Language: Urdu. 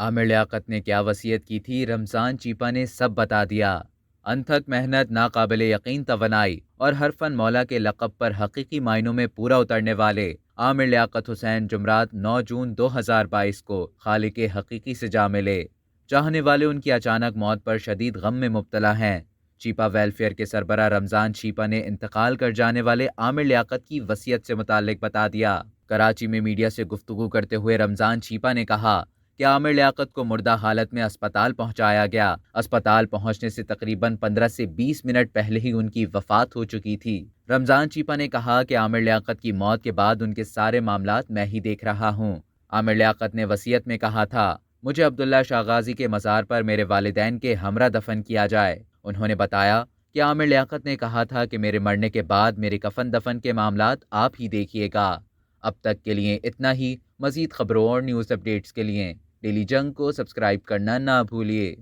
عامر لیاقت نے کیا وصیت کی تھی، رمضان چیپا نے سب بتا دیا۔ انتھک محنت، ناقابل یقین توانائی اور ہر فن مولا کے لقب پر حقیقی معنوں میں پورا اترنے والے عامر لیاقت حسین جمعرات 9 جون 2022 کو خالق حقیقی سے جا ملے۔ چاہنے والے ان کی اچانک موت پر شدید غم میں مبتلا ہیں۔ چیپا ویلفیئر کے سربراہ رمضان چیپا نے انتقال کر جانے والے عامر لیاقت کی وصیت سے متعلق بتا دیا۔ کراچی میں میڈیا سے گفتگو کرتے ہوئے رمضان چیپا نے کہا کہ عامر لیاقت کو مردہ حالت میں اسپتال پہنچایا گیا۔ اسپتال پہنچنے سے تقریباً 15 سے 20 منٹ پہلے ہی ان کی وفات ہو چکی تھی۔ رمضان چیپا نے کہا کہ عامر لیاقت کی موت کے بعد ان کے سارے معاملات میں ہی دیکھ رہا ہوں۔ عامر لیاقت نے وصیت میں کہا تھا، مجھے عبداللہ شاہ غازی کے مزار پر میرے والدین کے ہمراہ دفن کیا جائے۔ انہوں نے بتایا کہ عامر لیاقت نے کہا تھا کہ میرے مرنے کے بعد میرے کفن دفن کے معاملات آپ ہی دیکھیے گا۔ اب تک کے لیے اتنا ہی۔ مزید خبروں اور نیوز اپڈیٹس کے لیے ڈیلی جنگ کو سبسکرائب کرنا نہ بھولیے۔